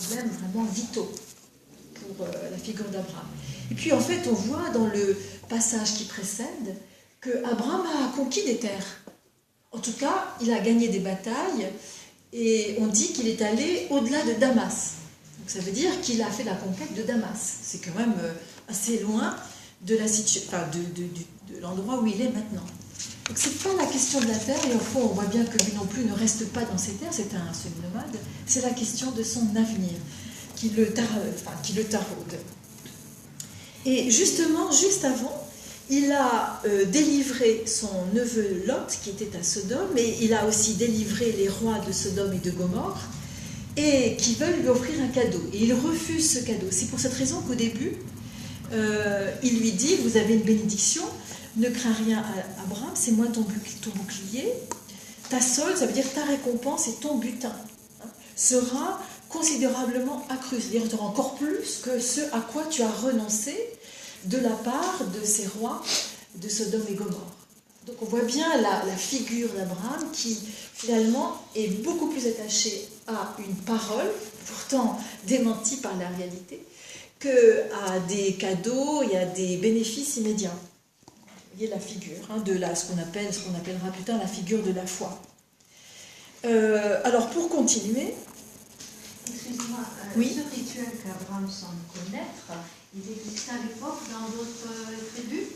problèmes vraiment vitaux pour la figure d'Abraham. Et puis en fait, on voit dans le passage qui précède que Abraham a conquis des terres. En tout cas, il a gagné des batailles et on dit qu'il est allé au-delà de Damas. Donc ça veut dire qu'il a fait la conquête de Damas. C'est quand même assez loin de l'endroit où il est maintenant. Donc c'est pas la question de la terre, et au fond on voit bien que lui non plus ne reste pas dans ces terres, c'est un semi-nomade, c'est la question de son avenir qui le taraude. Et justement, juste avant, il a délivré son neveu Lot, qui était à Sodome, et il a aussi délivré les rois de Sodome et de Gomorrhe, et qui veulent lui offrir un cadeau. Et il refuse ce cadeau. C'est pour cette raison qu'au début, il lui dit, vous avez une bénédiction, ne crains rien Abraham, c'est moi ton bouclier, ta solde, ça veut dire ta récompense et ton butin, sera considérablement accru, c'est-à-dire tu auras encore plus que ce à quoi tu as renoncé de la part de ces rois de Sodome et Gomorrhe. Donc on voit bien la figure d'Abraham qui finalement est beaucoup plus attachée à une parole, pourtant démentie par la réalité, qu'à des cadeaux et à des bénéfices immédiats. Vous voyez la figure de ce qu'on appellera plus tard la figure de la foi. Alors pour continuer... Excusez-moi, oui. ce rituel qu'Abraham semble connaître, il existait à l'époque dans d'autres tribus?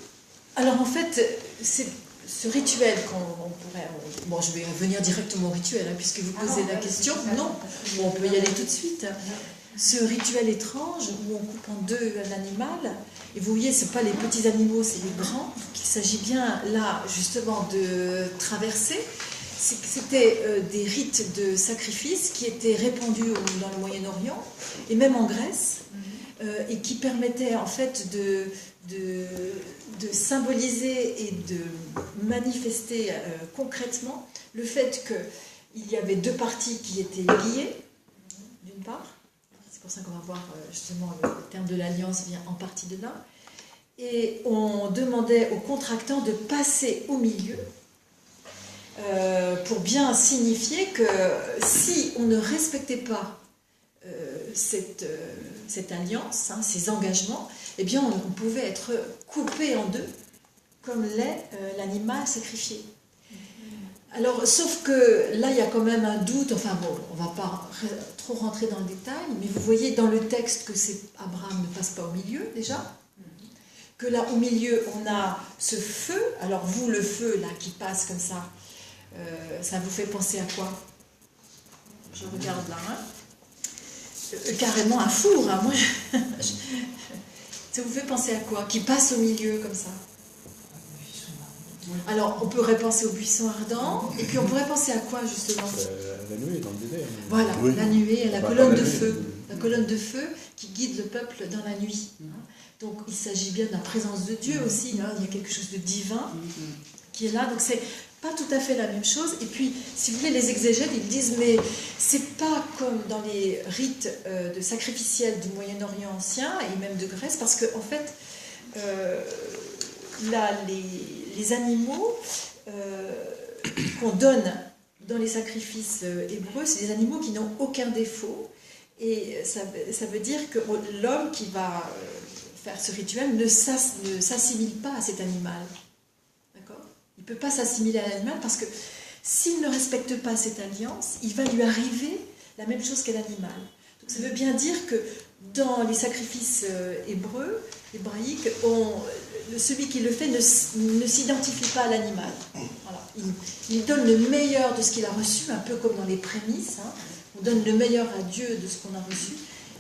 Alors en fait, c'est ce rituel qu'on pourrait... Bon, je vais revenir directement au rituel, puisque vous posez la question. Non, on peut y aller tout de suite. Ce rituel étrange où on coupe en deux un animal, et vous voyez, ce n'est pas les petits animaux, c'est les grands, qu'il s'agit bien là justement de traverser. C'était des rites de sacrifice qui étaient répandus dans le Moyen-Orient et même en Grèce, et qui permettaient en fait de symboliser et de manifester concrètement le fait qu'il y avait deux parties qui étaient liées, d'une part. C'est pour ça qu'on va voir justement le terme de l'alliance vient en partie de là. Et on demandait aux contractants de passer au milieu pour bien signifier que si on ne respectait pas cette alliance, ces engagements, eh bien on pouvait être coupé en deux, comme l'est l'animal sacrifié. Alors, sauf que là, il y a quand même un doute, enfin bon, on ne va pas trop rentrer dans le détail, mais vous voyez dans le texte que Abraham ne passe pas au milieu, déjà, que là, au milieu, on a ce feu, alors vous, le feu, là, qui passe comme ça vous fait penser à quoi? Je regarde là, carrément un four, moi, ça vous fait penser à quoi? Qui passe au milieu, comme ça? Alors, on pourrait penser au buisson ardent, et puis on pourrait penser à quoi, justement? La nuée, dans le désert. Voilà, oui. La nuée, la colonne de feu. La colonne de feu qui guide le peuple dans la nuit. Donc, il s'agit bien de la présence de Dieu aussi. Il y a quelque chose de divin qui est là. Donc, c'est pas tout à fait la même chose. Et puis, si vous voulez, les exégètes, ils disent, mais c'est pas comme dans les rites de sacrificiels du Moyen-Orient ancien, et même de Grèce, parce qu'en fait, là, les animaux qu'on donne dans les sacrifices hébreux, c'est des animaux qui n'ont aucun défaut. Et ça veut dire que l'homme qui va faire ce rituel ne s'assimile pas à cet animal. D'accord? Il ne peut pas s'assimiler à l'animal parce que s'il ne respecte pas cette alliance, il va lui arriver la même chose qu'à l'animal. Donc ça veut bien dire que dans les sacrifices hébraïques, celui qui le fait ne s'identifie pas à l'animal. Voilà. Il donne le meilleur de ce qu'il a reçu, un peu comme dans les prémices. On donne le meilleur à Dieu de ce qu'on a reçu,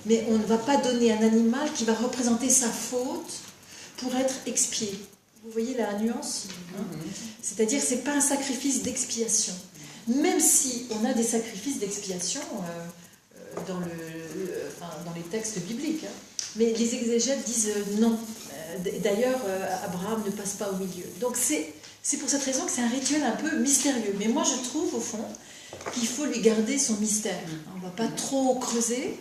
mais on ne va pas donner un animal qui va représenter sa faute pour être expié. Vous voyez la nuance, C'est-à-dire que ce n'est pas un sacrifice d'expiation. Même si on a des sacrifices d'expiation dans les textes bibliques. Mais les exégètes disent non. D'ailleurs, Abraham ne passe pas au milieu. Donc c'est pour cette raison que c'est un rituel un peu mystérieux. Mais moi, je trouve, au fond, qu'il faut lui garder son mystère. On ne va pas trop creuser,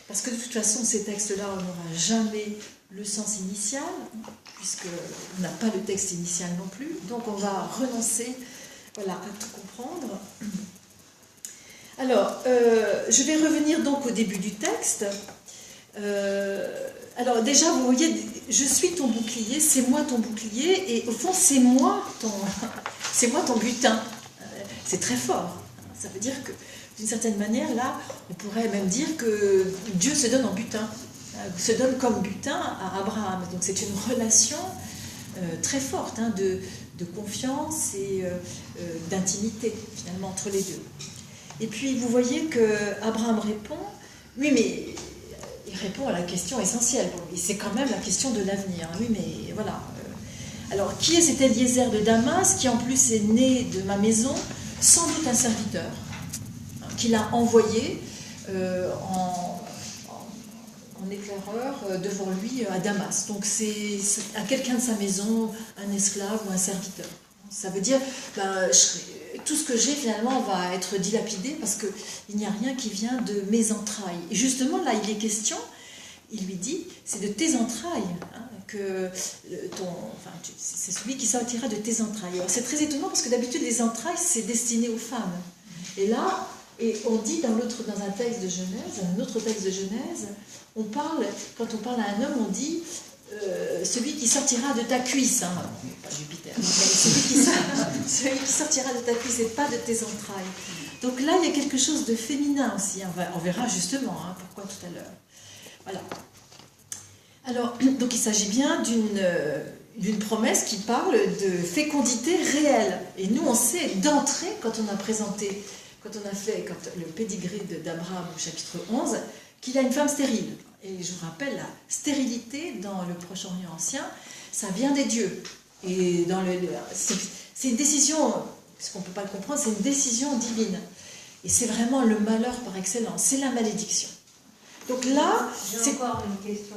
parce que de toute façon, ces textes-là, on n'aura jamais le sens initial, puisqu'on n'a pas le texte initial non plus. Donc on va renoncer à tout comprendre. Alors, je vais revenir donc au début du texte. Alors déjà, vous voyez, je suis ton bouclier, c'est moi ton bouclier, et au fond, c'est moi ton butin. C'est très fort. Ça veut dire que, d'une certaine manière, là, on pourrait même dire que Dieu se donne en butin, se donne comme butin à Abraham. Donc c'est une relation très forte de confiance et d'intimité, finalement, entre les deux. Et puis, vous voyez que Abraham répond, oui, mais il répond à la question essentielle pour lui. C'est quand même la question de l'avenir. Oui, mais voilà. Alors, qui est cet Eliezer de Damas, qui en plus est né de ma maison, sans doute un serviteur, qu'il a envoyé en éclaireur devant lui à Damas. Donc, c'est à quelqu'un de sa maison, un esclave ou un serviteur. Ça veut dire, tout ce que j'ai finalement va être dilapidé parce qu'il n'y a rien qui vient de mes entrailles. Et justement, là, il est question, il lui dit, c'est de tes entrailles, hein, c'est celui qui sortira de tes entrailles. Alors, c'est très étonnant parce que d'habitude, les entrailles, c'est destiné aux femmes. Et là, on dit dans un texte de Genèse, un autre texte de Genèse, quand on parle à un homme, on dit celui qui sortira de ta cuisse, hein, pas Jupiter, mais celui qui sortira de ta cuisse et pas de tes entrailles. Donc là, il y a quelque chose de féminin aussi. On verra justement pourquoi tout à l'heure. Voilà. Alors, donc il s'agit bien d'une promesse qui parle de fécondité réelle. Et nous, on sait d'entrée, quand on a fait le pédigré d'Abraham au chapitre 11, qu'il a une femme stérile. Et je vous rappelle, la stérilité dans le Proche-Orient ancien, ça vient des dieux. Et c'est une décision, puisqu'on ne peut pas le comprendre, c'est une décision divine. Et c'est vraiment le malheur par excellence, c'est la malédiction. Donc là, j'ai encore une question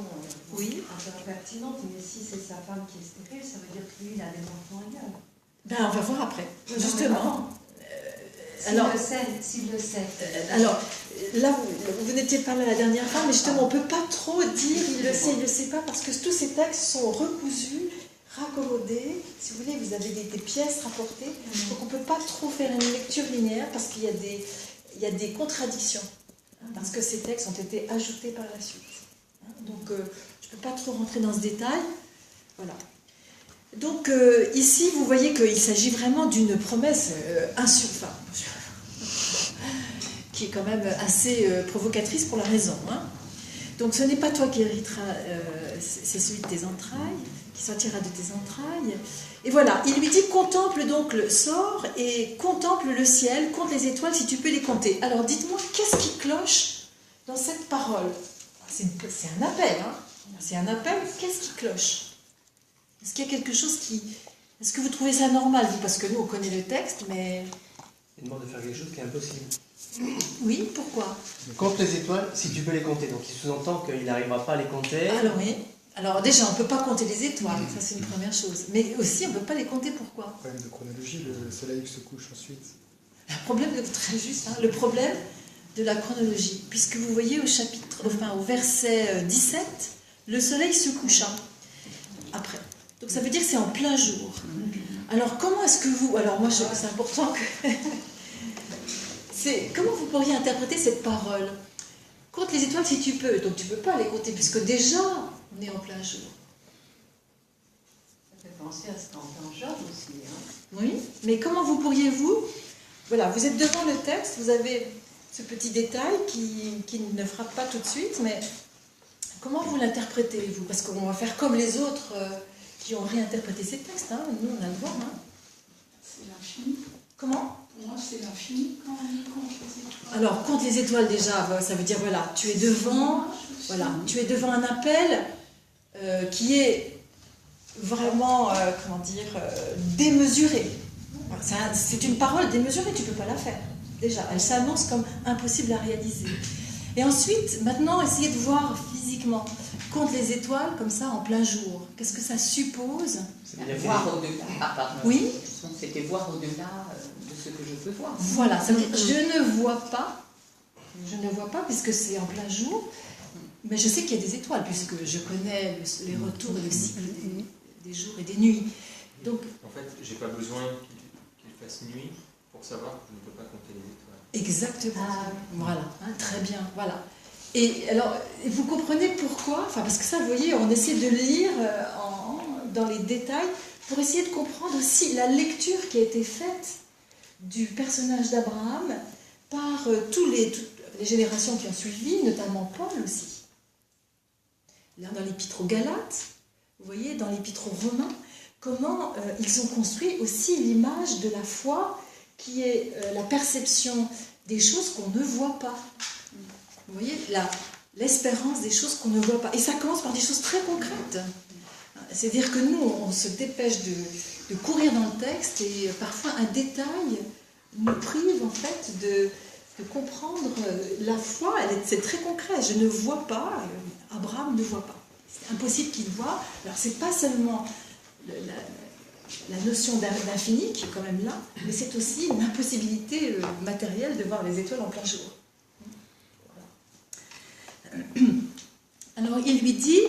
oui, un peu pertinente, mais si c'est sa femme qui est stérile, ça veut dire que lui, il a des enfants égaux. Ben, on va voir après, justement. S'il le sait. Alors, là, vous n'étiez pas là la dernière fois, mais justement, on ne peut pas trop dire il le sait pas, parce que tous ces textes sont recousus, raccommodés. Si vous voulez, vous avez des pièces rapportées, donc on ne peut pas trop faire une lecture linéaire, parce qu'il y a des contradictions, parce que ces textes ont été ajoutés par la suite. Donc, je ne peux pas trop rentrer dans ce détail. Voilà. Donc, ici, vous voyez qu'il s'agit vraiment d'une promesse qui est quand même assez provocatrice pour la raison. Donc, ce n'est pas toi qui hériteras, c'est celui de tes entrailles, qui sortira de tes entrailles. Et voilà, il lui dit, contemple donc sors et contemple le ciel, compte les étoiles si tu peux les compter. Alors, dites-moi, qu'est-ce qui cloche dans cette parole? C'est un appel, c'est un appel, qu'est-ce qui cloche? Est-ce qu'il y a quelque chose qui... Est-ce que vous trouvez ça normal, vous? Parce que nous, on connaît le texte, mais... Il demande de faire quelque chose qui est impossible. Oui, pourquoi? Compte les étoiles si tu peux les compter. Donc il sous-entend qu'il n'arrivera pas à les compter. Alors oui. Alors déjà, on ne peut pas compter les étoiles, ça c'est une première chose. Mais aussi, on ne peut pas les compter, pourquoi? Problème de chronologie, le soleil se couche ensuite. Très juste, le problème de la chronologie. Puisque vous voyez au verset 17, le soleil se coucha après. Donc ça veut dire que c'est en plein jour. Alors comment est-ce que vous... Alors moi, c'est important que... Comment vous pourriez interpréter cette parole? Compte les étoiles si tu peux. Donc tu ne peux pas les compter, puisque déjà, on est en plein jour. Ça fait penser à ce qu'en plein jour aussi. Oui, mais comment vous pourriez-vous... Voilà, vous êtes devant le texte, vous avez ce petit détail qui ne frappe pas tout de suite, mais comment vous l'interprétez, vous? Parce qu'on va faire comme les autres qui ont réinterprété ces textes, nous on a le droit. C'est l'infini. Comment? Pour moi, c'est l'infini quand on y compte les étoiles. Alors, compte les étoiles déjà, ça veut dire, voilà, tu es devant un appel qui est vraiment, démesuré. C'est une parole démesurée, tu ne peux pas la faire. Déjà, elle s'annonce comme impossible à réaliser. Et ensuite, maintenant, essayez de voir physiquement. Compte les étoiles comme ça en plein jour. Qu'est-ce que ça suppose? Voir au-delà. Oui. C'était voir au-delà de ce que je peux voir. Voilà, ça veut dire je ne vois pas, puisque c'est en plein jour, mais je sais qu'il y a des étoiles, puisque je connais les retours et le cycle des jours et des nuits. Donc, en fait, j'ai pas besoin qu'il fasse nuit pour savoir que je ne peux pas compter les étoiles. Exactement. Ah, Voilà, hein, très bien, voilà. Et alors, vous comprenez pourquoi? Enfin, parce que ça, vous voyez, on essaie de lire dans les détails pour essayer de comprendre aussi la lecture qui a été faite du personnage d'Abraham par toutes les générations qui ont suivi, notamment Paul aussi. Là, dans l'épître aux Galates, vous voyez, dans l'épître aux Romains, comment ils ont construit aussi l'image de la foi qui est la perception des choses qu'on ne voit pas. Vous voyez, l'espérance des choses qu'on ne voit pas. Et ça commence par des choses très concrètes. C'est-à-dire que nous, on se dépêche de courir dans le texte et parfois un détail nous prive en fait de comprendre la foi. C'est très concret. Je ne vois pas, Abraham ne voit pas. C'est impossible qu'il voie. Alors c'est pas seulement la notion d'infini qui est quand même là, mais c'est aussi l'impossibilité matérielle de voir les étoiles en plein jour. Alors il lui dit,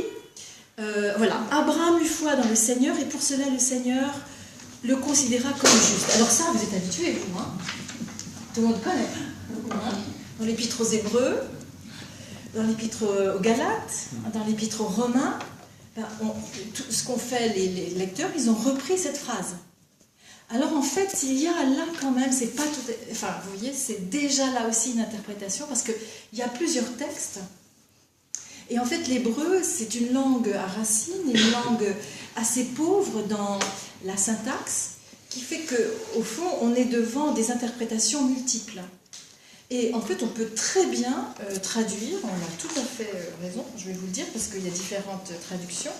voilà, Abraham eut foi dans le Seigneur et pour cela le Seigneur le considéra comme juste. Alors ça, vous êtes habitués, vous, hein? Tout le monde connaît. Hein? Dans l'épître aux Hébreux, dans l'épître aux Galates, dans l'épître aux Romains, tout ce qu'ont fait les lecteurs, ils ont repris cette phrase. Alors en fait, il y a là quand même, c'est pas tout, enfin vous voyez, c'est déjà là aussi une interprétation parce qu'il y a plusieurs textes. Et en fait, l'hébreu, c'est une langue à racines, une langue assez pauvre dans la syntaxe, qui fait qu'au fond, on est devant des interprétations multiples. Et en fait, on peut très bien traduire, on a tout à fait raison, je vais vous le dire, parce qu'il y a différentes traductions.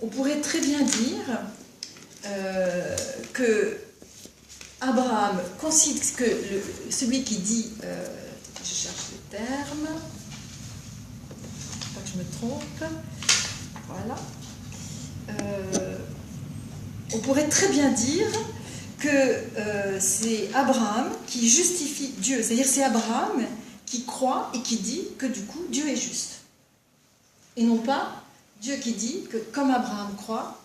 On pourrait très bien dire que Abraham considère que celui qui dit, je cherche le terme, pas que je me trompe, voilà. On pourrait très bien dire que c'est Abraham qui justifie Dieu, c'est-à-dire c'est Abraham qui croit et qui dit que du coup Dieu est juste. Et non pas Dieu qui dit que comme Abraham croit,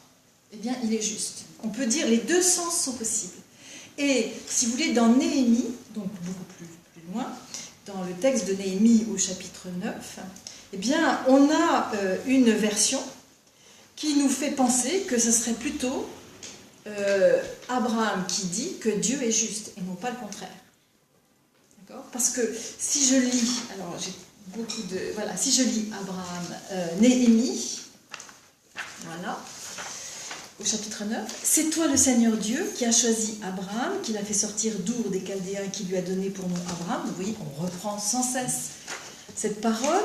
eh bien il est juste. On peut dire les deux sens sont possibles. Et si vous voulez, dans Néhémie, donc beaucoup plus loin, dans le texte de Néhémie au chapitre 9, eh bien on a une version qui nous fait penser que ce serait plutôt Abraham qui dit que Dieu est juste et non pas le contraire. D'accord ? Parce que si je lis, alors j'ai beaucoup de, voilà, si je lis Abraham, Néhémie, voilà, au chapitre 9, c'est toi le Seigneur Dieu qui a choisi Abraham, qui l'a fait sortir d'Our des Chaldéens et qui lui a donné pour nom Abraham. Vous voyez, on reprend sans cesse cette parole.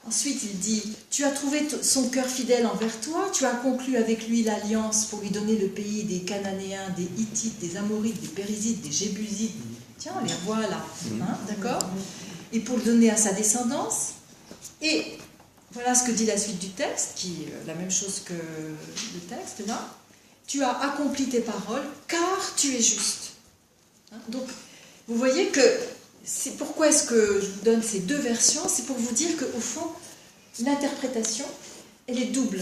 Ensuite, il dit, tu as trouvé son cœur fidèle envers toi, tu as conclu avec lui l'alliance pour lui donner le pays des Cananéens, des Hittites, des Amorites, des Périzites, des Jébusites. Tiens, on les voilà, hein, d'accord ? Et pour le donner à sa descendance. Et voilà ce que dit la suite du texte, qui est la même chose que le texte là. Tu as accompli tes paroles, car tu es juste. Hein, donc, vous voyez que pourquoi est-ce que je vous donne ces deux versions? C'est pour vous dire qu'au fond, l'interprétation, elle est double.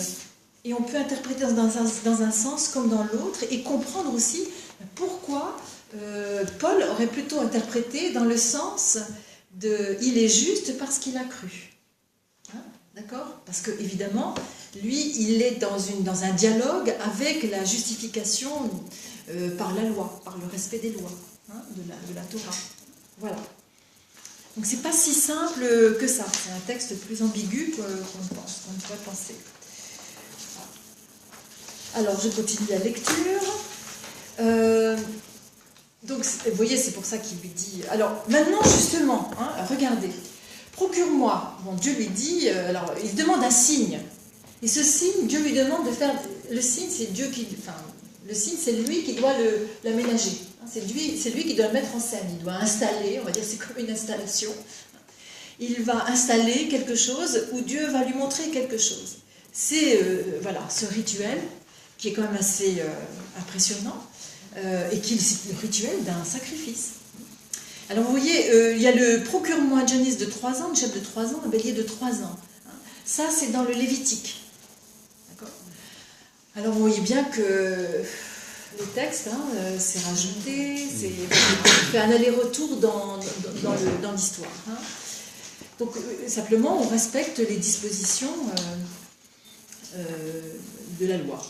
Et on peut interpréter dans un sens comme dans l'autre et comprendre aussi pourquoi Paul aurait plutôt interprété dans le sens de « il est juste parce qu'il a cru ». Hein, d'accord? Parce que évidemment, lui, il est dans un dialogue avec la justification par la loi, par le respect des lois, hein, de la Torah. Voilà. Donc c'est pas si simple que ça. C'est un texte plus ambigu qu'on pourrait penser. Alors je continue la lecture. Donc vous voyez, c'est pour ça qu'il lui dit. Alors maintenant justement, hein, regardez. Procure-moi. Bon, Dieu lui dit. Alors il demande un signe. Et ce signe, Dieu lui demande de faire. Le signe, c'est Dieu qui. Enfin, le signe, c'est lui qui doit l'aménager. C'est lui qui doit le mettre en scène. Il doit installer, on va dire, c'est comme une installation. Il va installer quelque chose où Dieu va lui montrer quelque chose. C'est voilà, ce rituel qui est quand même assez impressionnant et qui est le rituel d'un sacrifice. Alors vous voyez, il y a le procure-moi un génisse de 3 ans, une chèvre de 3 ans, un bélier de 3 ans. Ça, c'est dans le Lévitique. D'accord ? Alors vous voyez bien que les textes, c'est rajouté, on fait un aller-retour dans l'histoire. Hein. Donc simplement, on respecte les dispositions de la loi.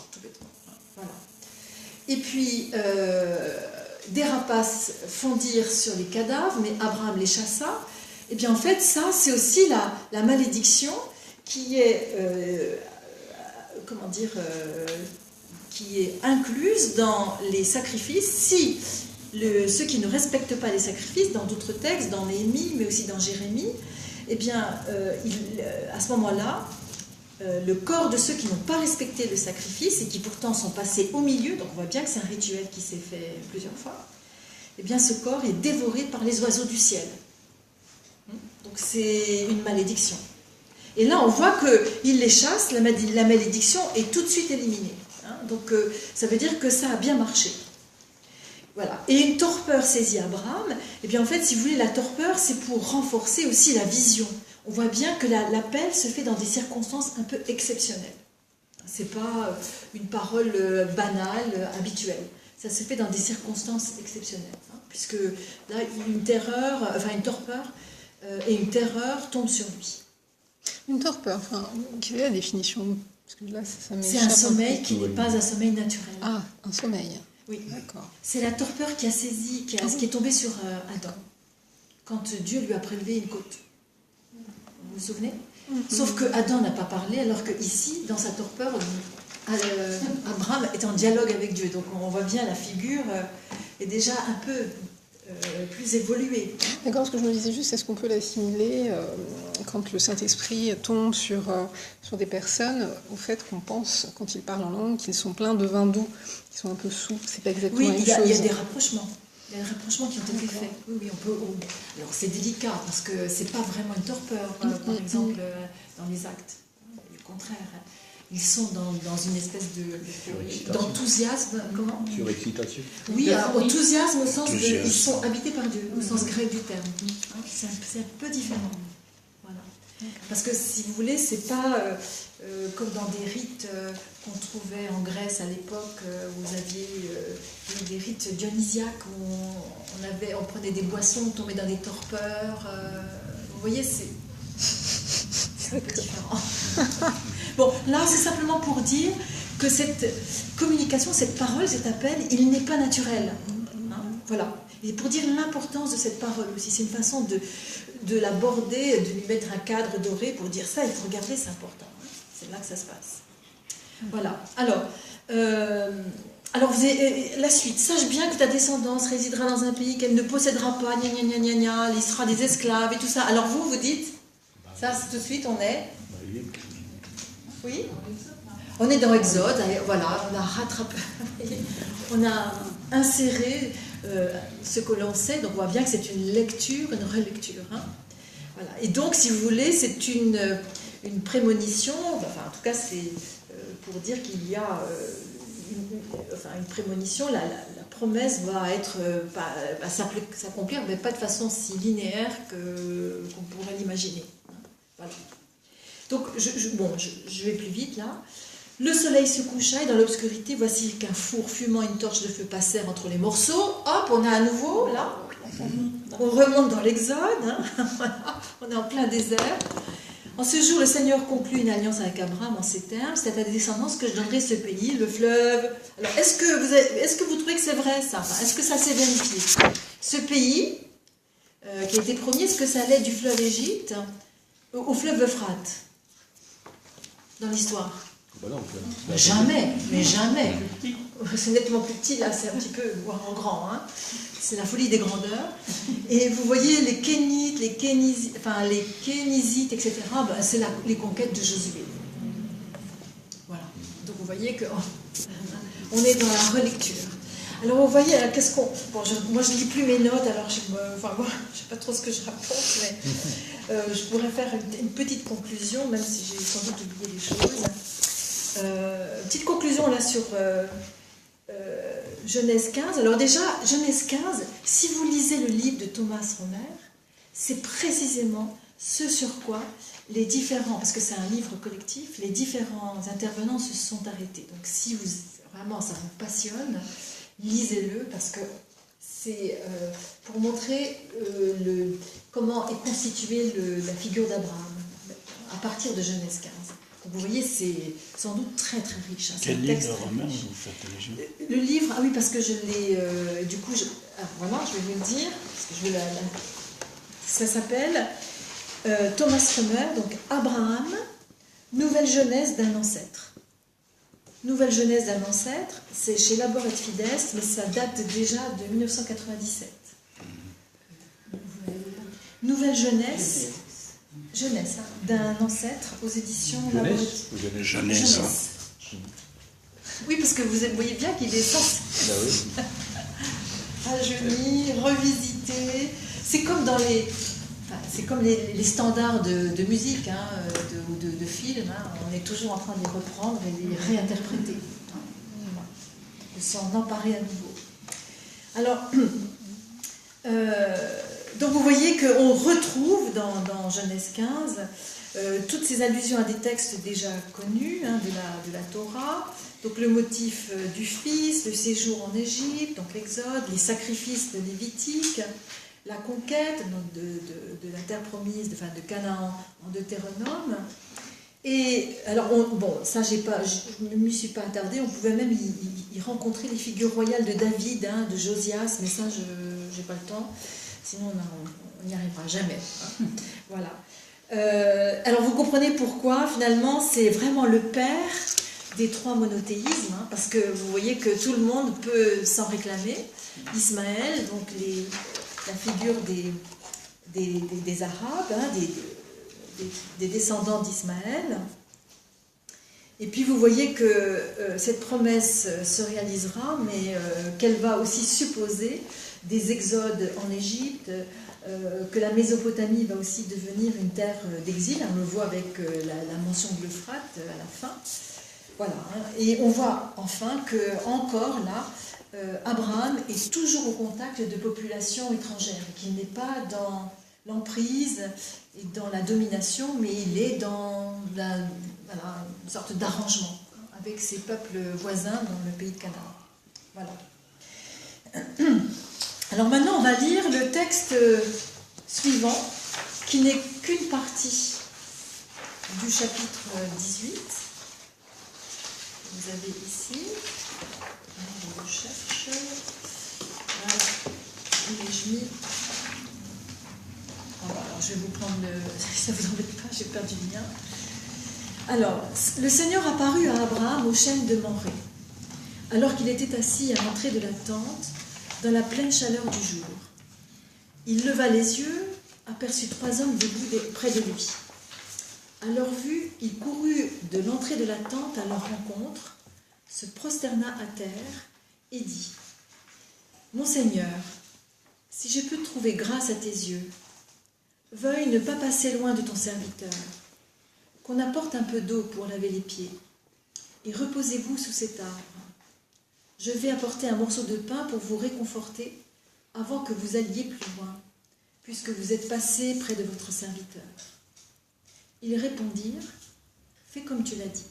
Voilà. Et puis, des rapaces fondirent sur les cadavres, mais Abraham les chassa. Et bien en fait, ça, c'est aussi la malédiction qui est, qui est incluse dans les sacrifices. Si ceux qui ne respectent pas les sacrifices, dans d'autres textes, dans Néhémie, mais aussi dans Jérémie, eh bien, à ce moment-là, le corps de ceux qui n'ont pas respecté le sacrifice et qui pourtant sont passés au milieu, donc on voit bien que c'est un rituel qui s'est fait plusieurs fois, eh bien ce corps est dévoré par les oiseaux du ciel. Donc c'est une malédiction. Et là on voit qu'il les chasse, la malédiction est tout de suite éliminée. Hein. Donc ça veut dire que ça a bien marché. Voilà. Et une torpeur saisit Abraham. Et bien en fait, si vous voulez, la torpeur, c'est pour renforcer aussi la vision. On voit bien que l'appel se fait dans des circonstances un peu exceptionnelles. C'est pas une parole banale, habituelle. Ça se fait dans des circonstances exceptionnelles. Hein, puisque là, une torpeur et une terreur tombent sur lui. Une torpeur, quelle est la définition? Parce que là, ça c'est un sommeil qui n'est pas un sommeil naturel. Ah, un sommeil. Oui. D'accord. C'est la torpeur qui a saisi, qui est tombée sur Adam, quand Dieu lui a prélevé une côte. Vous vous souvenez? Sauf que Adam n'a pas parlé, alors que ici, dans sa torpeur, Abraham est en dialogue avec Dieu. Donc on voit bien la figure est déjà un peu plus évoluée. D'accord, ce que je me disais juste, est-ce qu'on peut l'assimiler quand le Saint-Esprit tombe sur des personnes, au fait qu'on pense, quand ils parlent en langue, qu'ils sont pleins de vin doux, qu'ils sont un peu souples, c'est pas exactement la même chose. Il y a des rapprochements. Il y a des rapprochements qui ont été faits. Oui, on peut. Alors c'est délicat parce que c'est pas vraiment une torpeur, par exemple, dans les actes. Au contraire, ils sont dans une espèce d'enthousiasme. Comment? Surexcitation. Oui, alors, enthousiasme au sens de. Ils sont habités par Dieu, au sens grec du terme. C'est un peu différent. Voilà. Parce que si vous voulez, c'est pas comme dans des rites qu'on trouvait en Grèce à l'époque, où vous aviez des rites dionysiaques où on prenait des boissons, on tombait dans des torpeurs. Vous voyez, c'est un peu différent. Bon, là, c'est simplement pour dire que cette communication, cette parole, cet appel, il n'est pas naturel. Hein, voilà. Et pour dire l'importance de cette parole aussi, c'est une façon de l'aborder, de lui mettre un cadre doré pour dire ça, il faut regarder, c'est important. Hein. C'est là que ça se passe. Voilà. Alors vous avez, la suite. Sache bien que ta descendance résidera dans un pays qu'elle ne possédera pas, gna gna gna gna gna, il sera des esclaves et tout ça. Alors vous dites, ça tout de suite on est... Oui, on est dans Exode, voilà, on a rattrapé, on a inséré ce que l'on sait, donc on voit bien que c'est une lecture, une relecture. Hein. Voilà. Et donc, si vous voulez, c'est une prémonition, enfin en tout cas c'est pour dire qu'il y a une prémonition, la promesse va s'accomplir, mais pas de façon si linéaire qu'on pourrait l'imaginer. Hein. Voilà. Donc, je vais plus vite là. Le soleil se coucha et dans l'obscurité, voici qu'un four fumant une torche de feu passèrent entre les morceaux. Hop, on a à nouveau, là, on remonte dans l'Exode, hein, voilà, on est en plein désert. En ce jour, le Seigneur conclut une alliance avec Abraham en ces termes: c'est à ta descendance que je donnerai ce pays, le fleuve. Alors, est-ce que vous trouvez que c'est vrai ça? Enfin, est-ce que ça s'est vérifié? Ce pays, qui a été promis, est-ce que ça allait du fleuve Égypte au fleuve Euphrate dans l'histoire? Bah non, jamais, mais jamais. C'est nettement plus petit, là, c'est un petit peu, voire en grand. Hein. C'est la folie des grandeurs. Et vous voyez les Kénites, les Kénisites, etc., ben, c'est les conquêtes de Josué. Voilà. Donc vous voyez qu'on est dans la relecture. Alors vous voyez, moi je ne lis plus mes notes, alors je ne sais pas trop ce que je raconte, mais je pourrais faire une petite conclusion, même si j'ai sans doute oublié des choses. Petite conclusion là sur Genèse 15. Alors déjà, Genèse 15, si vous lisez le livre de Thomas Romer, c'est précisément ce sur quoi les différents, parce que c'est un livre collectif, les différents intervenants se sont arrêtés. Donc si vraiment ça vous passionne, lisez-le parce que c'est pour montrer comment est constituée la figure d'Abraham à partir de Genèse 15. Donc vous voyez, c'est sans doute très très riche. Hein, Quel livre romain vous faites allusion? Le livre, ah oui, parce que je l'ai. Du coup, voilà, je vais vous le dire. Parce que je vais ça s'appelle Thomas Römer, donc Abraham, Nouvelle Genèse d'un ancêtre. Nouvelle Genèse d'un ancêtre, c'est chez Labor et Fides, mais ça date déjà de 1997. Nouvelle Genèse. Jeunesse, hein, d'un ancêtre aux éditions Jeunesse. Jeunesse. Oui, parce que vous voyez bien qu'il est censé rajeunir, revisiter. C'est comme dans les, c'est comme les standards de musique, hein, de films. Hein. On est toujours en train de les reprendre et de les réinterpréter, hein, de s'en emparer à nouveau. Alors. Donc vous voyez qu'on retrouve dans Genèse 15 toutes ces allusions à des textes déjà connus, hein, de la Torah, donc le motif du fils, le séjour en Égypte, donc l'Exode, les sacrifices de Lévitique, la conquête donc de la terre promise, de Canaan en Deutéronome. Et alors, ça je ne m'y suis pas attardée, on pouvait même y rencontrer les figures royales de David, hein, de Josias, mais ça je n'ai pas le temps. Sinon, on n'y arrivera jamais. Hein. Voilà. Alors, vous comprenez pourquoi, finalement, c'est vraiment le père des trois monothéismes, hein, parce que vous voyez que tout le monde peut s'en réclamer. Ismaël, donc la figure des Arabes, hein, des descendants d'Ismaël. Et puis, vous voyez que cette promesse se réalisera, mais qu'elle va aussi supposer des exodes en Égypte, que la Mésopotamie va aussi devenir une terre d'exil. On le voit avec la mention de l'Euphrate à la fin. Voilà. Et on voit enfin que, encore là, Abraham est toujours au contact de populations étrangères, qu'il n'est pas dans l'emprise et dans la domination, mais il est dans une sorte d'arrangement avec ses peuples voisins dans le pays de Canaan. Voilà. Alors maintenant, on va lire le texte suivant, qui n'est qu'une partie du chapitre 18. Vous avez ici, je le cherche, voilà, je mis. Alors, je vais vous prendre ça ne vous embête pas, j'ai perdu le lien. Alors, le Seigneur apparut à Abraham au chêne de Mamré, alors qu'il était assis à l'entrée de la tente, dans la pleine chaleur du jour. Il leva les yeux, aperçut trois hommes debout près de lui. À leur vue, il courut de l'entrée de la tente à leur rencontre, se prosterna à terre et dit : « Mon Seigneur, si je peux trouver grâce à tes yeux, veuille ne pas passer loin de ton serviteur, qu'on apporte un peu d'eau pour laver les pieds, et reposez-vous sous cet arbre. Je vais apporter un morceau de pain pour vous réconforter avant que vous alliez plus loin, puisque vous êtes passé près de votre serviteur. » Ils répondirent : « Fais comme tu l'as dit. »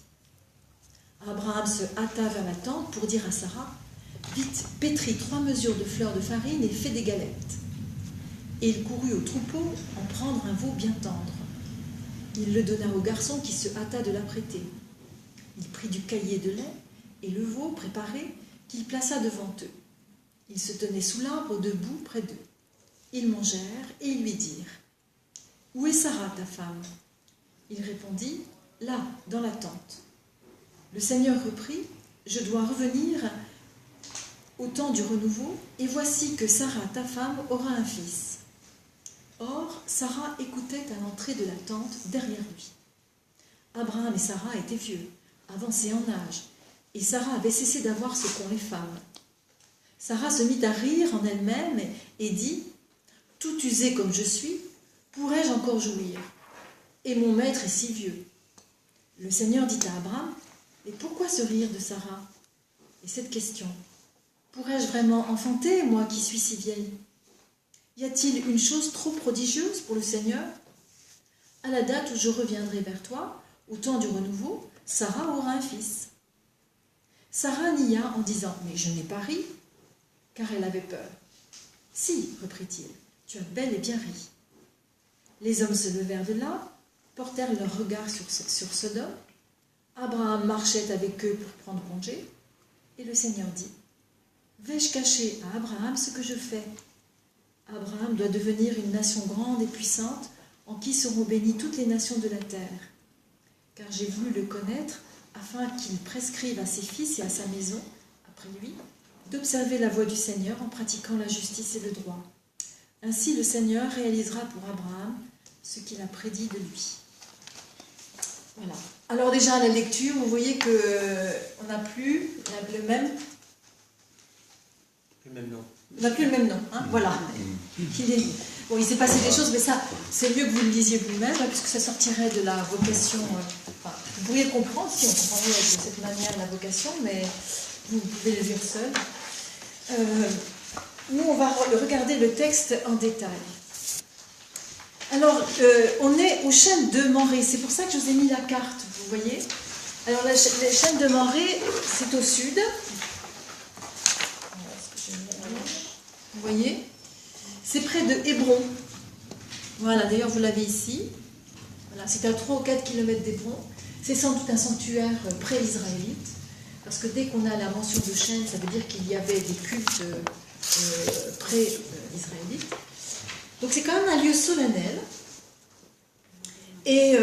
Abraham se hâta vers la tente pour dire à Sarah : « Vite, pétris 3 mesures de fleur de farine et fais des galettes. » Et il courut au troupeau en prendre un veau bien tendre. Il le donna au garçon qui se hâta de l'apprêter. Il prit du caillé de lait et le veau préparé qu'il plaça devant eux. Ils se tenaient sous l'arbre debout près d'eux. Ils mangèrent et ils lui dirent : « Où est Sarah, ta femme ?» Il répondit : « Là, dans la tente. » Le Seigneur reprit : « Je dois revenir au temps du renouveau, et voici que Sarah, ta femme, aura un fils. » Or, Sarah écoutait à l'entrée de la tente derrière lui. Abraham et Sarah étaient vieux, avancés en âge, et Sarah avait cessé d'avoir ce qu'ont les femmes. Sarah se mit à rire en elle-même et dit : « Tout usé comme je suis, pourrais-je encore jouir ? Et mon maître est si vieux. » Le Seigneur dit à Abraham : « Et pourquoi ce rire de Sarah ? Et cette question : pourrais-je vraiment enfanter, moi qui suis si vieille ? Y a-t-il une chose trop prodigieuse pour le Seigneur ? À la date où je reviendrai vers toi, au temps du renouveau, Sarah aura un fils. » Sarah nia en disant : « Mais je n'ai pas ri. car elle avait peur. « Si, reprit-il, tu as bel et bien ri. » Les hommes se levèrent de là, portèrent leur regard sur Sodome. Abraham marchait avec eux pour prendre congé, et le Seigneur dit, « Vais-je cacher à Abraham ce que je fais ? Abraham doit devenir une nation grande et puissante, en qui seront bénies toutes les nations de la terre. Car j'ai voulu le connaître, afin qu'il prescrive à ses fils et à sa maison, après lui, d'observer la voie du Seigneur en pratiquant la justice et le droit. Ainsi le Seigneur réalisera pour Abraham ce qu'il a prédit de lui. » Voilà. Alors déjà à la lecture, vous voyez qu'on n'a plus le même... Le même nom. On n'a plus le même nom, hein, voilà. Bon, il s'est passé des choses, mais ça, c'est mieux que vous le lisiez vous-même, hein, puisque ça sortirait de la vocation. Enfin, vous pourriez comprendre, si on comprendrait de cette manière la vocation, mais vous pouvez le lire seul. Nous, on va regarder le texte en détail. Alors, on est aux chênes de Mamré, c'est pour ça que je vous ai mis la carte, vous voyez. Alors, les chênes de Mamré, c'est au sud. Vous voyez, c'est près de Hébron. Voilà, d'ailleurs vous l'avez ici. Voilà, c'est à 3 ou 4 km d'Hébron. C'est sans doute un sanctuaire pré-israélite, parce que dès qu'on a la mention de chêne, ça veut dire qu'il y avait des cultes pré-israélites. Donc c'est quand même un lieu solennel. Et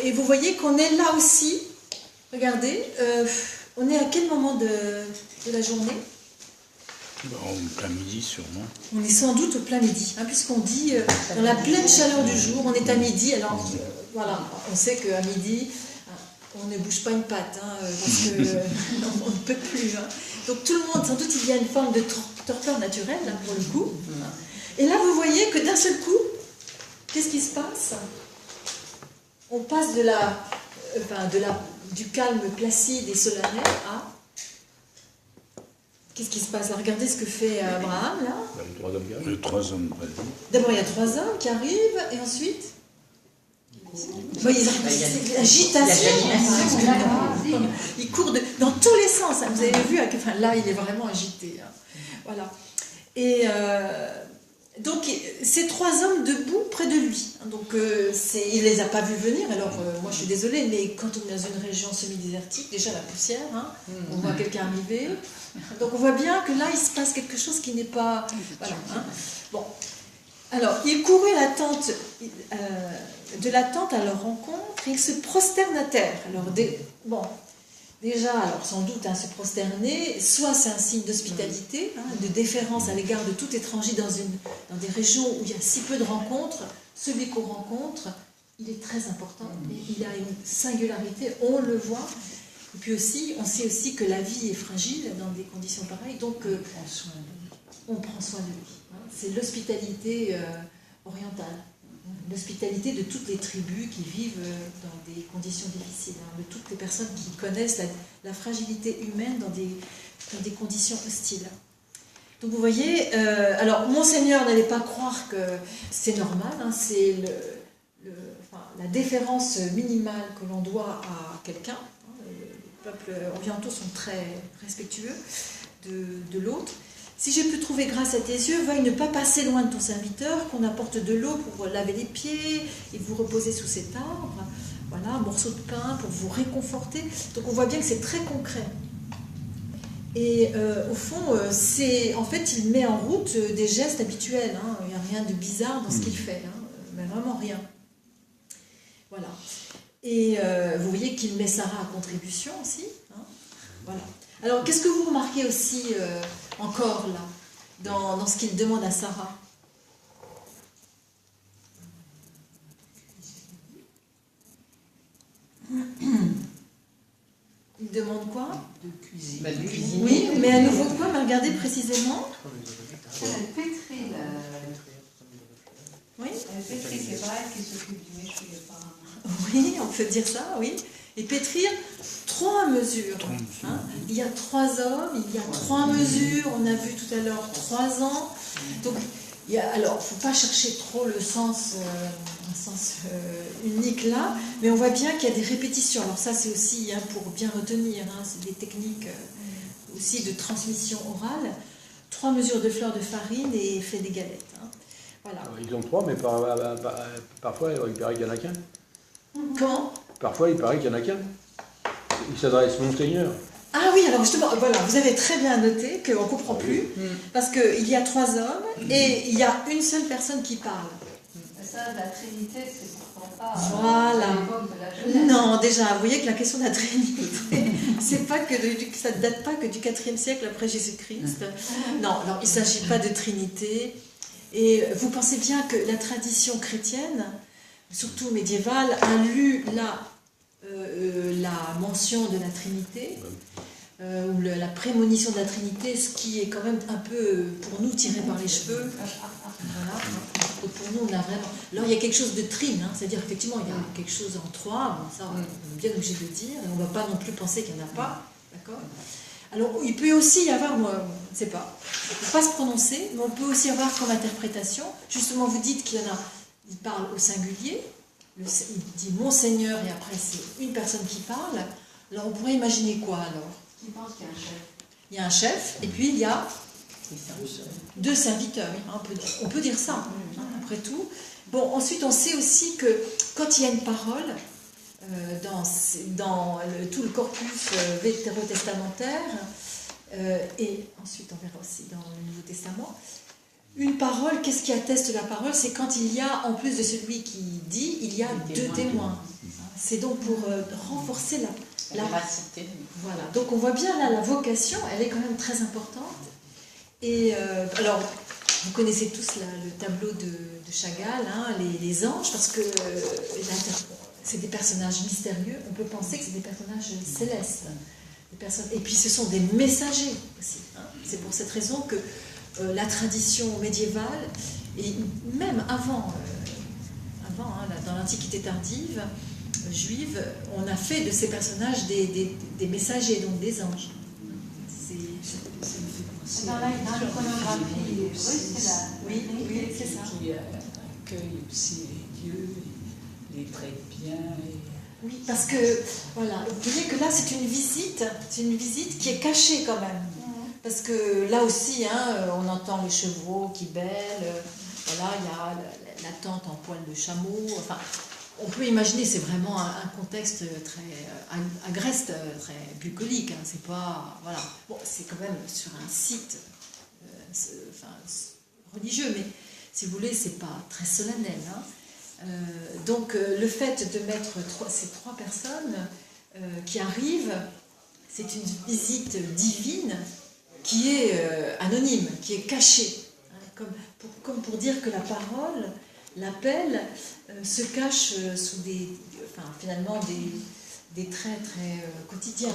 et vous voyez qu'on est là aussi. Regardez. On est à quel moment de la journée ? En plein midi, sûrement. On est sans doute au plein midi, hein, puisqu'on dit dans la pleine chaleur du jour, on est à midi. Alors voilà, on sait qu'à midi, on ne bouge pas une patte, hein, parce qu'on ne peut plus. Hein. Donc tout le monde, sans doute, il y a une forme de torpeur naturelle, hein, pour le coup. Et là, vous voyez que d'un seul coup, qu'est-ce qui se passe ? On passe du calme placide et solennel à... Qu'est-ce qui se passe là ? Regardez ce que fait Abraham, là. Les 3 hommes, vas-y. D'abord, il y a 3 hommes qui arrivent, et ensuite... C'est l'agitation. Il court dans tous les sens. Hein. Vous avez vu, enfin, là, il est vraiment agité. Hein. Voilà. Et... donc, ces 3 hommes debout près de lui. Donc, il ne les a pas vus venir. Alors, moi, je suis désolée, mais quand on est dans une région semi-désertique, déjà la poussière, hein, on voit quelqu'un arriver. Donc, on voit bien que là, il se passe quelque chose qui n'est pas... Voilà, hein. Bon. Alors, il courut de la tente à leur rencontre et il se prosterne à terre. Alors, déjà, alors sans doute, hein, se prosterner, soit c'est un signe d'hospitalité, hein, de déférence à l'égard de tout étranger dans des régions où il y a si peu de rencontres. Celui qu'on rencontre, il est très important, et il a une singularité, on le voit. Et puis aussi, on sait aussi que la vie est fragile dans des conditions pareilles, donc on prend soin de lui. Hein. C'est l'hospitalité orientale. L'hospitalité de toutes les tribus qui vivent dans des conditions difficiles, hein, de toutes les personnes qui connaissent la fragilité humaine dans des conditions hostiles. Donc vous voyez, alors Monseigneur n'allait pas croire que c'est normal, hein, c'est la déférence minimale que l'on doit à quelqu'un. Hein, les peuples orientaux sont très respectueux de l'autre. Si j'ai pu trouver grâce à tes yeux, veuille ne pas passer loin de ton serviteur, qu'on apporte de l'eau pour laver les pieds et vous reposer sous cet arbre. Voilà, un morceau de pain pour vous réconforter. Donc on voit bien que c'est très concret. Et au fond, en fait, il met en route des gestes habituels. Hein. Il n'y a rien de bizarre dans ce qu'il fait, hein. Mais vraiment rien. Voilà. Et vous voyez qu'il met Sarah à contribution aussi. Hein. Voilà. Alors, qu'est-ce que vous remarquez aussi encore là, dans ce qu'il demande à Sarah ? Il demande quoi ? De cuisiner. Oui, mais à nouveau quoi ? Mais regardez précisément. Elle pétrit Oui. Elle pétrit, c'est pas elle qui s'occupe du méchoui de pain. Oui, on peut dire ça, oui. Et pétrir 3 mesures. Hein. Il y a 3 hommes, il y a 3 mesures. On a vu tout à l'heure 3 ans. Donc, alors, il ne faut pas chercher trop le sens, un sens unique là, mais on voit bien qu'il y a des répétitions. Alors ça, c'est aussi hein, pour bien retenir. Hein, c'est des techniques aussi de transmission orale, 3 mesures de fleur de farine et fait des galettes. Hein. Voilà. Ils ont 3, mais parfois il paraît qu'il n'y en a qu'un. Comment? Parfois il paraît qu'il n'y en a qu'un. Il s'adresse Monseigneur. Ah oui, alors justement, voilà, vous avez très bien noté qu'on ne comprend plus, parce qu'il y a 3 hommes et il y a une seule personne qui parle. Ça, la Trinité, c'est pourtant pas Voilà. à l'époque de la Genèse. Non, déjà, vous voyez que la question de la Trinité, c'est pas que ça ne date pas que du IVe siècle après Jésus-Christ. Non, alors il ne s'agit pas de Trinité. Et vous pensez bien que la tradition chrétienne, surtout médiévale, a lu la mention de la Trinité, ou la prémonition de la Trinité, ce qui est quand même un peu, pour nous, tiré par les cheveux. Voilà. Donc pour nous, on a vraiment... Alors il y a quelque chose de trine, hein, c'est-à-dire effectivement, il y a quelque chose en 3, bon, ça on est bien obligé de le dire, et on ne va pas non plus penser qu'il n'y en a pas, d'accord? Alors il peut aussi y avoir, moi, je ne sais pas, on ne peut pas se prononcer, mais on peut aussi avoir comme interprétation, justement vous dites qu'il y en a, il parle au singulier, il dit Monseigneur, et après c'est une personne qui parle, alors on pourrait imaginer quoi alors? Qui pense qu'il y a un chef? Il y a un chef, et puis il y a 2 serviteurs, on peut dire ça, hein, après tout. Bon, ensuite, on sait aussi que quand il y a une parole, dans tout le corpus vétérotestamentaire, et ensuite on verra aussi dans le Nouveau Testament, une parole, qu'est-ce qui atteste la parole? C'est quand il y a, en plus de celui qui dit, il y a 2 témoins. C'est donc pour renforcer la véracité. Voilà, donc on voit bien là, la vocation, elle est quand même très importante. Et alors, vous connaissez tous le tableau de Chagall, hein, les anges, parce que c'est des personnages mystérieux. On peut penser que c'est des personnages célestes. Et puis ce sont des messagers aussi. Hein. C'est pour cette raison que la tradition médiévale, et même avant hein, dans l'Antiquité tardive, juive, on a fait de ces personnages des messagers, donc des anges. Dans l'iconographie russe, c'est la... Oui, c'est ça. Qui accueille aussi les dieux, les traite bien. Oui, parce que, voilà, vous voyez que là, c'est une visite qui est cachée quand même. Parce que là aussi, hein, on entend les chevreaux qui bêlent, voilà, il y a la tente en poil de chameau, enfin... On peut imaginer, c'est vraiment un contexte très agreste, très bucolique. Hein, c'est pas, voilà. Bon, c'est quand même sur un site religieux, mais si vous voulez, c'est pas très solennel. Hein. Donc, le fait de mettre ces 3 personnes qui arrivent, c'est une visite divine qui est anonyme, qui est cachée, hein, comme pour dire que la parole, l'appel, se cache sous finalement des traits très quotidiens.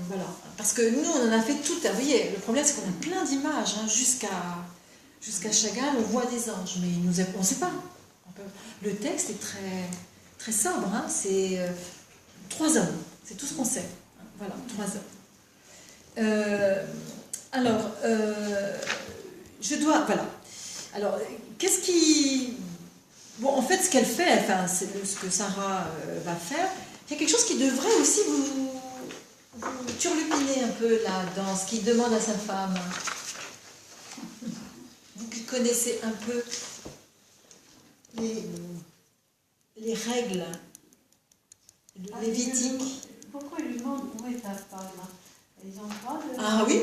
Voilà. Parce que nous, on en a fait tout. Vous voyez, le problème, c'est qu'on a plein d'images. Hein, jusqu'à Chagall, on voit des anges, mais on ne sait pas. Le texte est très, très sobre. Hein, c'est 3 hommes. C'est tout ce qu'on sait. Voilà, 3 hommes. Alors, je dois... Voilà. Alors, qu'est-ce qui... Bon, en fait, ce qu'elle fait, enfin, c'est ce que Sarah va faire, il y a quelque chose qui devrait aussi vous turlupiner un peu là, dans ce qu'il demande à sa femme. Vous qui connaissez un peu les règles lévitiques. Pourquoi il lui demande où est ta femme? Ils n'ont pas de... Ah oui,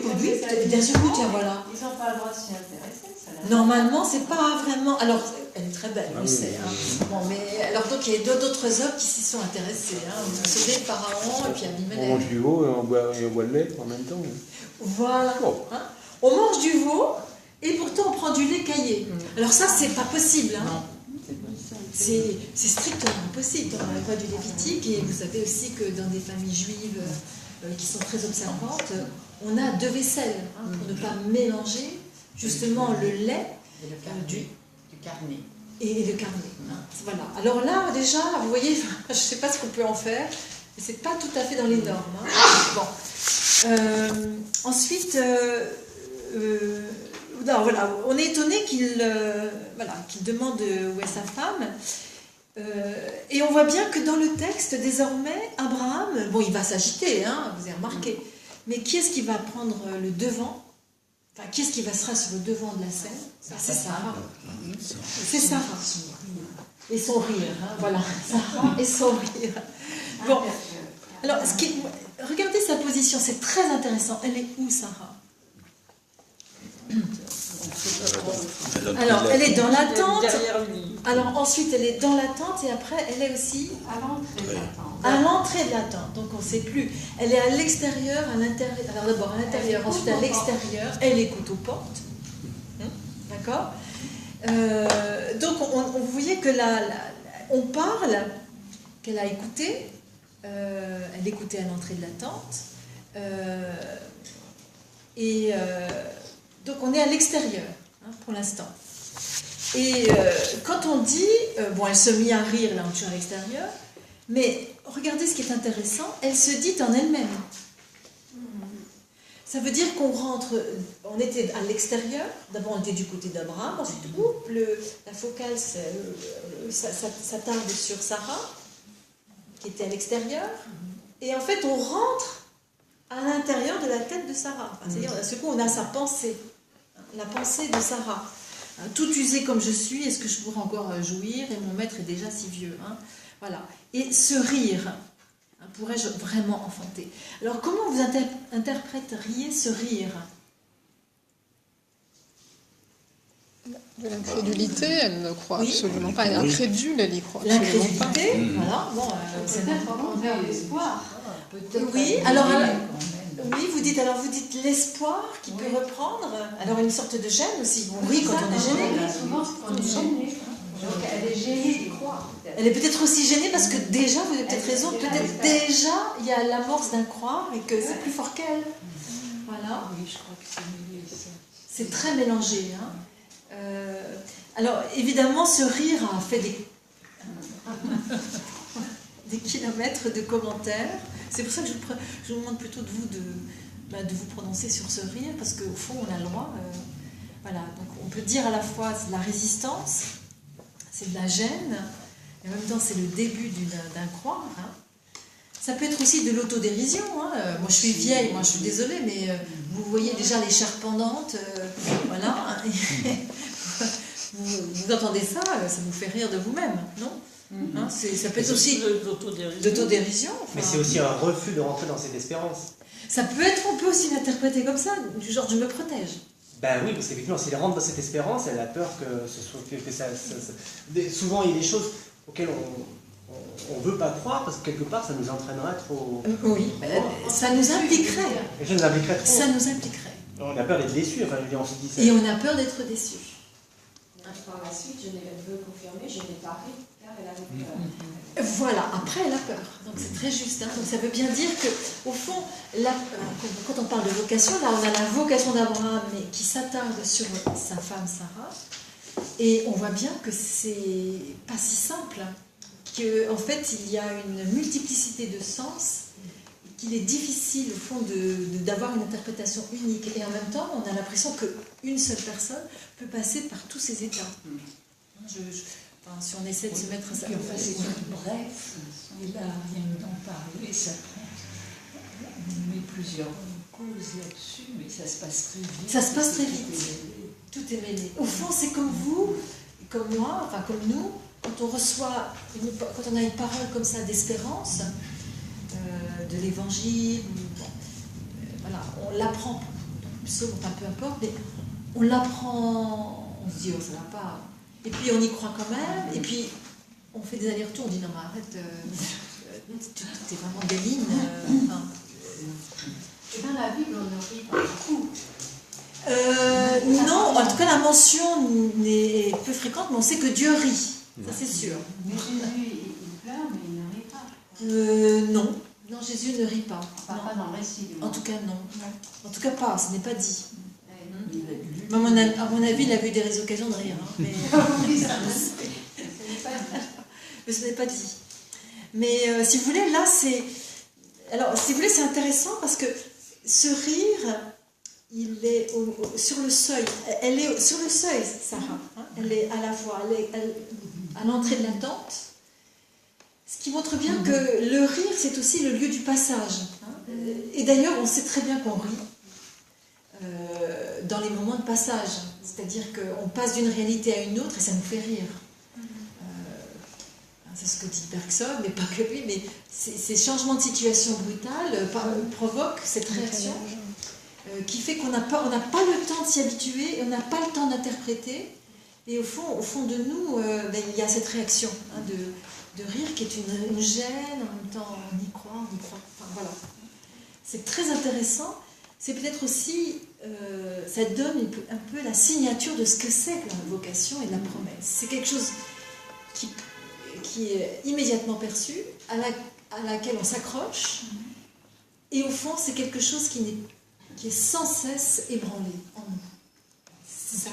bien sûr, tiens, voilà. Ils n'ont pas le droit de s'y intéresser, ça là. Normalement, c'est pas vraiment... Alors, elle est très belle, on le sait. Hein. Bon, mais alors, donc, il y a d'autres hommes qui s'y sont intéressés. Hein. Vous vous souvenez de Pharaon et puis Abimelech. On mange du veau et on boit de lait en même temps. Voilà. Bon. Hein. On mange du veau et pourtant on prend du lait caillé. Alors ça, c'est pas possible. Hein. C'est strictement impossible dans la loi du Lévitique. Et vous savez aussi que dans des familles juives qui sont très observantes, on a 2 vaisselles hein, pour ne pas mélanger justement le lait Du carnet. et le carnet. Hein. Voilà. Alors là, déjà, vous voyez, je ne sais pas ce qu'on peut en faire, mais c'est pas tout à fait dans les normes. Hein. Bon. Ensuite, non, voilà, on est étonné qu'il demande où est sa femme. Et on voit bien que dans le texte, désormais, Abraham, bon, il va s'agiter, hein, vous avez remarqué, Mais qui est-ce qui va prendre le devant? Enfin, qui est-ce qui sera sur le devant de la scène? C'est Sarah. C'est Sarah. Et son rire, hein, voilà. Sarah et son rire. Bon, alors, regardez sa position, c'est très intéressant. Elle est où, Sarah? Alors, elle est dans la tente. Alors, ensuite, elle est dans la tente et après, elle est aussi À l'entrée de la tente. à l'entrée de la tente. Donc, on ne sait plus. Elle est à l'extérieur, à l'intérieur. Alors, d'abord à l'intérieur, ensuite à l'extérieur. Elle écoute aux portes. D'accord? Donc, vous voyez que on parle, qu'elle a écouté. Elle écoutait à l'entrée de la tente. Donc, on est à l'extérieur, hein, pour l'instant. Et quand on dit, bon, elle se mit à rire, là, on est à l'extérieur, mais regardez ce qui est intéressant, elle se dit en elle-même. Ça veut dire qu'on rentre, on était à l'extérieur, d'abord on était du côté d'Abraham, ensuite, la focale s'attarde sur Sarah, qui était à l'extérieur, et en fait, on rentre à l'intérieur de la tête de Sarah. Enfin, c'est-à-dire, à ce coup, on a sa pensée, la pensée de Sarah. Tout usé comme je suis, est-ce que je pourrais encore jouir? Et mon maître est déjà si vieux. Hein. Voilà. Et ce rire, hein, pourrais-je vraiment enfanter? Alors, comment vous interpréteriez ce rire? De l'incrédulité, elle ne croit absolument pas. Elle est incrédule, elle y croit absolument pas. L'incrédulité, voilà. Bon, c'est Peut-être vraiment vers l'espoir. oui, alors, oui, vous dites l'espoir qui peut reprendre. Alors une sorte de gêne aussi. On rit quand on est gêné. Souvent, on est gêné. Donc, elle est gênée d'y croire. Elle est peut-être aussi gênée parce que déjà, vous avez peut-être raison, peut-être déjà il y a l'amorce d'un croire et que c'est plus fort qu'elle. Voilà. Oui, je crois que c'est mêlé ça. C'est très mélangé. Hein. Alors évidemment, ce rire a fait des kilomètres de commentaires. C'est pour ça que je vous demande plutôt de vous prononcer sur ce rire, parce qu'au fond, on a le droit. Voilà, donc on peut dire à la fois c'est de la résistance, c'est de la gêne, et en même temps c'est le début d'un croire. Hein. Ça peut être aussi de l'autodérision. Hein. Moi je suis vieille, moi je suis désolée, mais vous voyez déjà les chairs pendantes, voilà. Vous entendez ça, ça vous fait rire de vous-même, non? Hein, ça peut être aussi d'autodérision. Enfin, Mais c'est aussi un refus de rentrer dans cette espérance. Ça peut être, on peut aussi l'interpréter comme ça, du genre je me protège. Ben oui, parce qu'effectivement, si elle rentre dans cette espérance, elle a peur que ce soit souvent, il y a des choses auxquelles on ne veut pas croire, parce que quelque part, ça nous entraînerait trop. Oui, ça nous impliquerait. Et ça nous impliquerait trop. Ça nous impliquerait. On a peur d'être déçu, enfin, je veux dire, on se dit ça. Et on a peur d'être déçu. Par la suite, je veux confirmer, je n'ai pas ri, car elle avait peur. Voilà, après elle a peur. Donc c'est très juste. Hein. Donc ça veut bien dire que, au fond, quand on parle de vocation, là on a la vocation d'Abraham, mais qui s'attarde sur sa femme Sarah. Et on voit bien que c'est pas si simple. Qu'en fait, il y a une multiplicité de sens, qu'il est difficile, au fond, d'avoir une interprétation unique. Et en même temps, on a l'impression qu'une seule personne peut passer par tous ces états. Enfin, si on essaie de se mettre à ça. Puis enfin, c'est tout bref. Et là, rien que d'en parler, ça prend. On met plusieurs causes là-dessus, mais ça se passe très vite. Ça se passe très vite. Tout est mêlé. Au fond, c'est comme vous, comme moi, enfin comme nous, quand on reçoit, quand on a une parole comme ça d'espérance, de l'évangile, voilà, on l'apprend, enfin peu importe, mais on l'apprend, on se dit, oh ça va pas. Et puis on y croit quand même, et puis on fait des allers-retours, on dit non mais arrête, t'es vraiment gamine. Et dans la Bible, on ne rit pas beaucoup. Non, en tout cas la mention est peu fréquente, mais on sait que Dieu rit, ça c'est sûr. Mais Jésus, il pleure, mais il ne rit pas. Non, Jésus ne rit pas. Enfin, pas dans le récit du En tout cas non. En tout cas pas, ce n'est pas dit. Mais À mon avis, il a eu des occasions de rire. Hein, mais... Oui, ça ne pas dit. Mais ce n'est pas dit. Mais si vous voulez, là, c'est... Alors, si vous voulez, c'est intéressant parce que ce rire, il est sur le seuil. Elle est sur le seuil, Sarah. Hein, elle est à la fois à l'entrée de la tente Ce qui montre bien que le rire, c'est aussi le lieu du passage. Hein. Et d'ailleurs, on sait très bien qu'on rit dans les moments de passage. C'est-à-dire qu'on passe d'une réalité à une autre et ça nous fait rire. C'est ce que dit Bergson, mais pas que lui, mais ces changements de situation brutales provoquent cette réaction qui fait qu'on n'a pas le temps de s'y habituer, on n'a pas le temps d'interpréter. Et au fond de nous, il y a cette réaction hein, de rire qui est une gêne, en même temps on y croit, enfin voilà. C'est très intéressant. C'est peut-être aussi, ça donne un peu la signature de ce que c'est que la vocation et la promesse. C'est quelque chose qui est immédiatement perçu, à laquelle on s'accroche, et au fond c'est quelque chose qui est sans cesse ébranlé en nous. C'est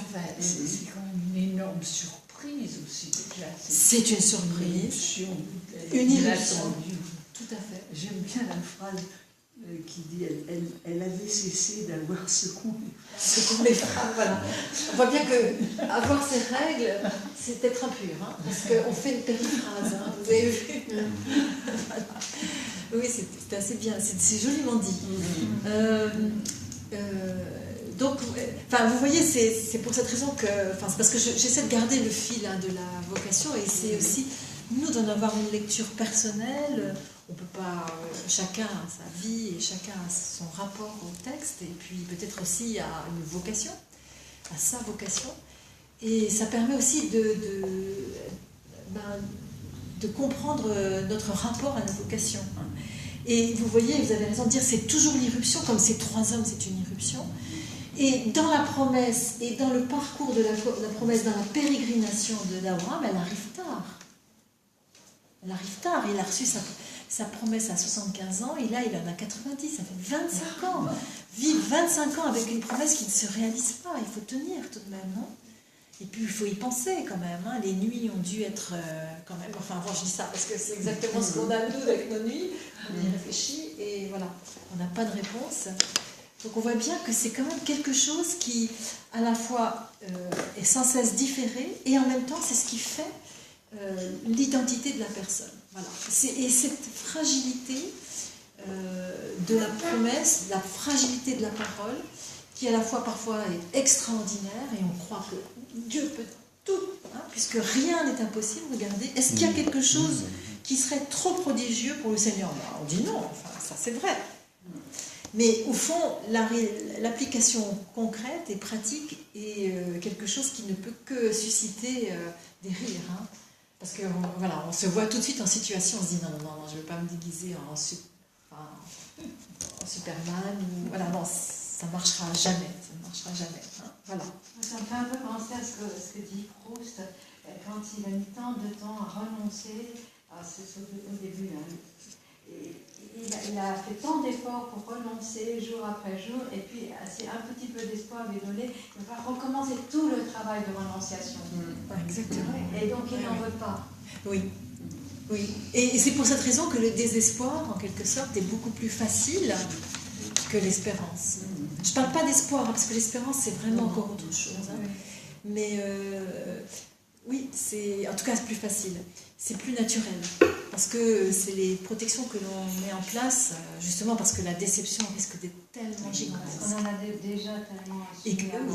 quand même une énorme surprise aussi déjà. C'est une surprise. Une irruption. Tout à fait. J'aime bien la phrase qui dit elle avait cessé d'avoir secoué. Secouer les femmes, voilà. On voit bien que avoir ces règles, c'est être impur, hein, parce qu'on fait une périphrase, hein, vous avez vu. Voilà. Oui, c'est assez bien, c'est joliment dit. Donc, vous voyez, c'est pour cette raison que, c'est parce que j'essaie de garder le fil hein, de la vocation, et c'est aussi nous d'en avoir une lecture personnelle. On peut pas, chacun a sa vie et chacun a son rapport au texte, et puis peut-être aussi à une vocation, à sa vocation. Et ça permet aussi de comprendre notre rapport à la vocation. Et vous voyez, vous avez raison de dire, c'est toujours une irruption, comme ces 3 hommes, c'est une irruption. Et dans la promesse, et dans le parcours de la promesse, dans la pérégrination d'Abraham, elle arrive tard. Elle arrive tard, il a reçu sa promesse à 75 ans, et là il en a 90, ça fait 25 ans. Vivre 25 ans avec une promesse qui ne se réalise pas, il faut tenir tout de même, non? Et puis il faut y penser quand même, hein. Les nuits ont dû être quand même, je dis ça parce que c'est exactement ce qu'on a nous avec nos nuits, on y réfléchit et voilà, on n'a pas de réponse. Donc on voit bien que c'est quand même quelque chose qui à la fois est sans cesse différé et en même temps c'est ce qui fait l'identité de la personne. Voilà. Et cette fragilité de la promesse, la fragilité de la parole, qui à la fois parfois est extraordinaire, et on croit que Dieu peut tout, hein, puisque rien n'est impossible. Regardez, est-ce qu'il y a quelque chose qui serait trop prodigieux pour le Seigneur? On dit non, ça c'est vrai. Mais au fond, l'application concrète et pratique est quelque chose qui ne peut que susciter des rires. Hein. Parce que voilà, on se voit tout de suite en situation, on se dit non, je ne veux pas me déguiser en Superman. Voilà, non, ça ne marchera jamais. Hein, voilà. Ça me fait un peu penser à ce que dit Proust quand il a mis tant de temps à renoncer, au début. Hein, il a fait tant d'efforts pour renoncer jour après jour, et puis c'est un petit peu d'espoir lui donner, il va recommencer tout le travail de renonciation. Exactement. Et donc il n'en veut pas. Oui. Et c'est pour cette raison que le désespoir, en quelque sorte, est beaucoup plus facile que l'espérance. Je ne parle pas d'espoir, hein, parce que l'espérance, c'est vraiment encore autre chose. Hein. Mais oui, c'est en tout cas c'est plus facile. C'est plus naturel. Parce que c'est les protections que l'on met en place, justement parce que la déception risque d'être tellement gigantesque. On en a déjà tellement...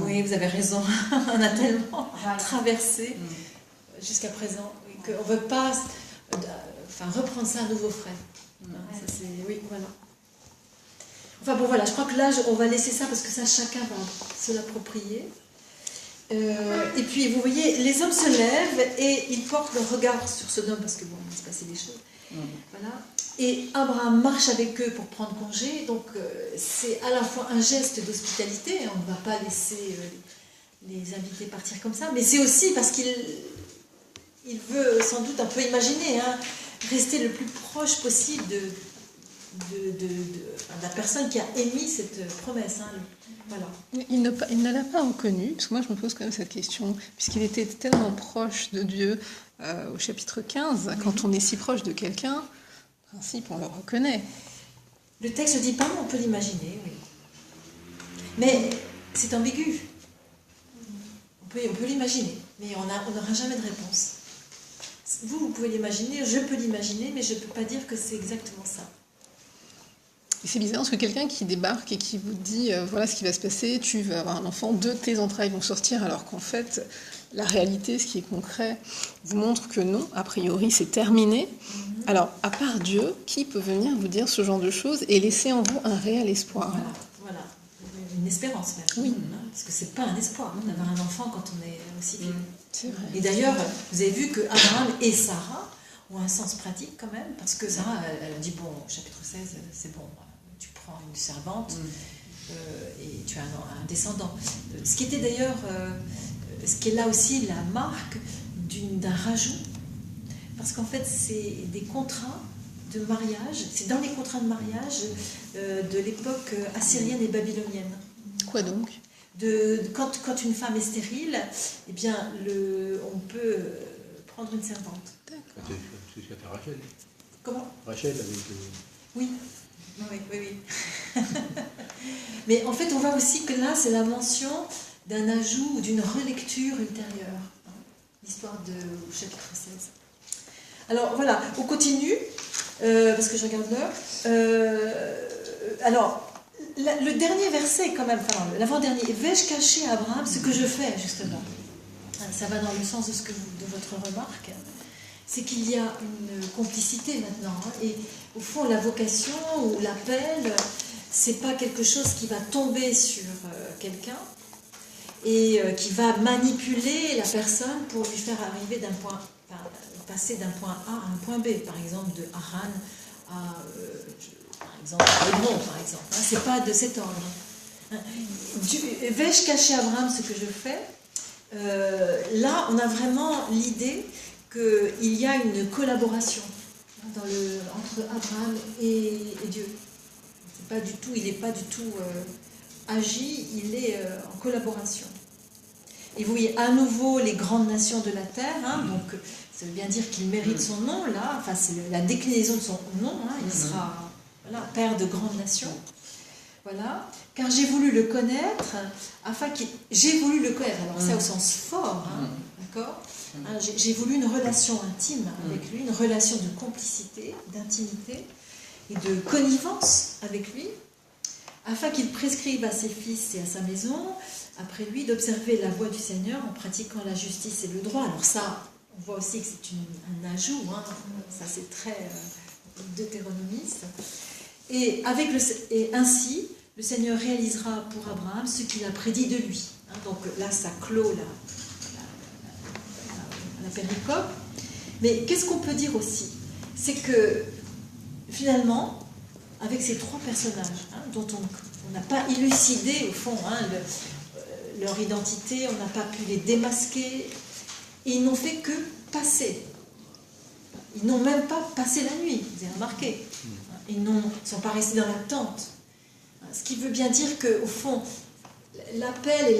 Oui, vous avez raison. On a tellement traversé jusqu'à présent qu'on ne veut pas reprendre ça à nouveau frais. Oui, voilà. Enfin bon, voilà, je crois que là, on va laisser ça parce que ça, chacun va se l'approprier. Et puis, vous voyez, les hommes se lèvent et ils portent leur regard sur Sodome parce que bon, il va se passer des choses. Voilà. Et Abraham marche avec eux pour prendre congé. Donc, c'est à la fois un geste d'hospitalité. On ne va pas laisser les invités partir comme ça. Mais c'est aussi parce qu'il veut sans doute un peu imaginer, hein, rester le plus proche possible de la personne qui a émis cette promesse. Hein. Voilà. Il ne l'a pas reconnu, parce que moi je me pose quand même cette question, puisqu'il était tellement proche de Dieu au chapitre 15, quand on est si proche de quelqu'un, en principe on le reconnaît. Le texte ne dit pas, mais on peut l'imaginer, oui. Mais c'est ambigu. On peut l'imaginer, mais on n'aura jamais de réponse. vous pouvez l'imaginer, je peux l'imaginer, mais je ne peux pas dire que c'est exactement ça. Et c'est bizarre parce que quelqu'un qui débarque et qui vous dit voilà ce qui va se passer, tu vas avoir un enfant, de tes entrailles vont sortir, alors qu'en fait, la réalité, ce qui est concret, vous montre que non, a priori, c'est terminé. Alors, à part Dieu, qui peut venir vous dire ce genre de choses et laisser en vous un réel espoir? Voilà. Une espérance même. Oui. Parce que c'est pas un espoir d'avoir un enfant quand on est aussi vieux. C'est vrai. Et d'ailleurs, vous avez vu que Abraham et Sarah ont un sens pratique quand même, parce que Sarah, elle a dit, bon, chapitre 16, c'est bon, tu prends une servante et tu as un descendant. Ce qui était d'ailleurs, ce qui est là aussi la marque d'un rajout, parce qu'en fait, c'est des contrats de mariage, c'est dans les contrats de mariage de l'époque assyrienne et babylonienne. Quoi donc? Quand une femme est stérile, eh bien, on peut prendre une servante. C'est ce qu'a fait Rachel. Comment? Rachel avec... Oui. Mais en fait, on voit aussi que là, c'est la mention d'un ajout ou d'une relecture ultérieure. L'histoire au chapitre 16. Alors voilà, on continue, parce que je regarde l'heure. Alors, le dernier verset, quand même, enfin, l'avant-dernier, vais-je cacher à Abraham ce que je fais, justement? Ça va dans le sens de votre remarque. C'est qu'il y a une complicité maintenant. Et au fond, la vocation ou l'appel, c'est pas quelque chose qui va tomber sur quelqu'un et qui va manipuler la personne pour lui faire arriver passer d'un point A à un point B, par exemple de Haran à Hébron, par exemple. C'est pas de cet ordre. Vais-je cacher à Abraham ce que je fais? Là, on a vraiment l'idée qu'il y a une collaboration entre Abraham et Dieu. Il n'est pas du tout agi, il est en collaboration. Et vous voyez à nouveau les grandes nations de la terre, donc ça veut bien dire qu'il mérite son nom, là, enfin c'est la déclinaison de son nom, il sera père de grandes nations. Voilà, car j'ai voulu le connaître, j'ai voulu le connaître, alors ça au sens fort, d'accord? J'ai voulu une relation intime avec lui, une relation de complicité, d'intimité et de connivence avec lui, afin qu'il prescrive à ses fils et à sa maison, après lui, d'observer la voie du Seigneur en pratiquant la justice et le droit. Alors ça, on voit aussi que c'est un ajout, ça c'est très deutéronomiste. Et ainsi, le Seigneur réalisera pour Abraham ce qu'il a prédit de lui. Donc là, ça clôt la péricope. Mais qu'est-ce qu'on peut dire aussi? C'est que finalement, avec ces trois personnages, dont on n'a pas élucidé au fond leur identité, on n'a pas pu les démasquer, et ils n'ont fait que passer. Ils n'ont même pas passé la nuit, vous avez remarqué. Ils ne sont pas restés dans la tente. Ce qui veut bien dire qu'au fond, l'appel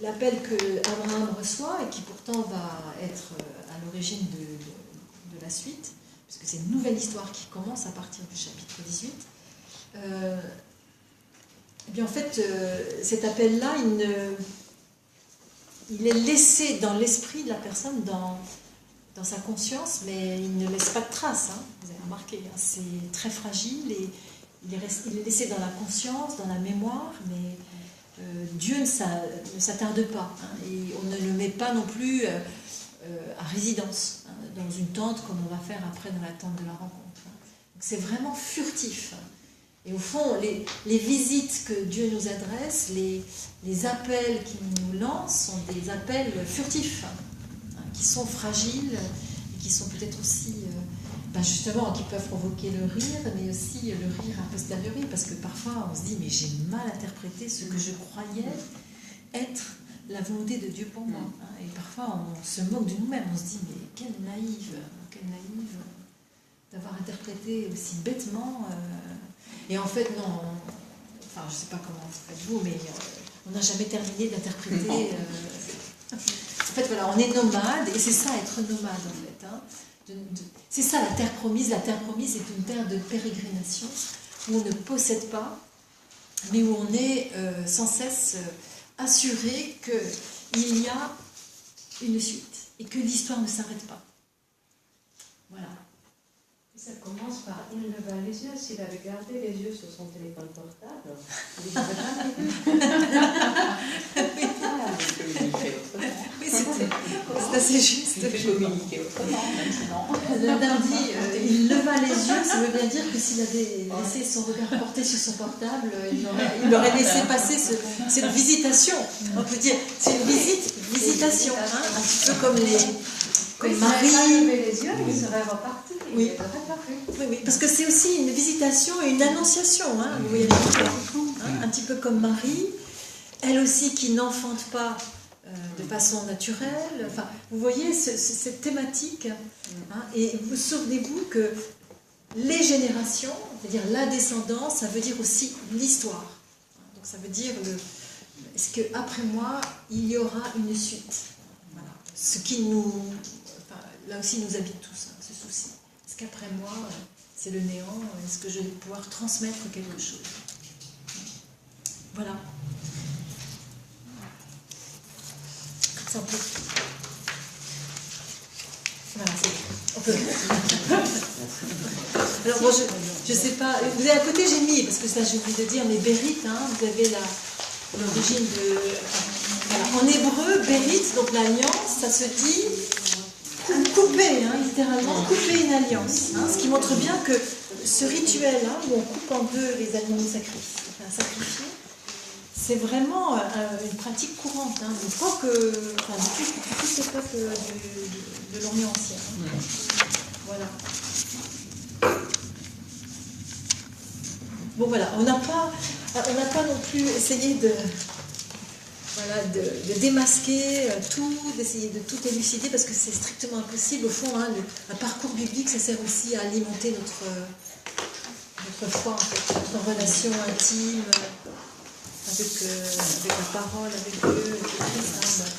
que Abraham reçoit, et qui pourtant va être à l'origine de la suite, puisque c'est une nouvelle histoire qui commence à partir du chapitre 18, eh bien en fait, cet appel-là, il est laissé dans l'esprit de la personne, dans sa conscience, mais il ne laisse pas de traces, vous avez remarqué, c'est très fragile, et il est laissé dans la conscience, dans la mémoire, mais Dieu ne s'attarde pas, et on ne le met pas non plus à résidence, dans une tente comme on va faire après dans la tente de la rencontre. Donc c'est vraiment furtif. Et au fond, les visites que Dieu nous adresse, les appels qu'il nous lance sont des appels furtifs, qui sont fragiles et qui sont peut-être aussi, justement, qui peuvent provoquer le rire, mais aussi le rire a posteriori, parce que parfois on se dit, mais j'ai mal interprété ce que je croyais être la volonté de Dieu pour moi. Et parfois on se moque de nous-mêmes, on se dit, mais quelle naïve d'avoir interprété aussi bêtement. Et en fait, non, je ne sais pas comment vous faites vous, mais on n'a jamais terminé d'interpréter. En fait, voilà, on est nomade, et c'est ça être nomade, en fait. C'est ça la terre promise. La terre promise est une terre de pérégrination, où on ne possède pas, mais où on est sans cesse assuré qu'il y a une suite, et que l'histoire ne s'arrête pas. Voilà. Ça commence par il leva les yeux. S'il avait gardé les yeux sur son téléphone portable, il les aurait jamais vus. Oui, c'est assez juste. Il fait communiquer autrement, maintenant. L'un dit, il leva les yeux, ça veut bien dire que s'il avait laissé son regard porté sur son portable, il aurait laissé passer cette visitation. On peut dire, c'est une visitation, hein, un petit peu comme les... Comme Marie. Marie a levé les yeux, il serait reparti. Oui. Il n'aurait pas vu. Oui, parce que c'est aussi une visitation et une annonciation. Hein, vous voyez, un petit peu comme Marie, elle aussi qui n'enfante pas de façon naturelle. Enfin, vous voyez cette thématique. Hein, et vous souvenez-vous que les générations, c'est-à-dire la descendance, ça veut dire aussi l'histoire. Donc ça veut dire est-ce qu'après moi, il y aura une suite. Voilà. Ce qui nous... là aussi nous habite tous, hein, ce souci. Est-ce qu'après moi, c'est le néant? Est-ce que je vais pouvoir transmettre quelque chose? Voilà. Ça, on peut... Voilà, c'est bon. On peut... Alors moi, je sais pas... Vous avez à côté, j'ai mis, parce que ça j'ai oublié de dire, mais Bérite, hein, vous avez l'origine de... Voilà. En hébreu, Bérite, donc l'alliance, ça se dit... couper, hein, littéralement, couper une alliance. Hein, ce qui montre bien que ce rituel, hein, où on coupe en deux les animaux sacrifiés, c'est vraiment une pratique courante. Hein, depuis toute l'époque de l'Orient ancien. Hein. Voilà. Bon voilà, on n'a pas non plus essayé de démasquer tout, d'essayer de tout élucider, parce que c'est strictement impossible. Au fond, hein, un parcours biblique, ça sert aussi à alimenter notre foi, en fait, notre relation intime avec la parole, avec Dieu, avec Christ. Hein,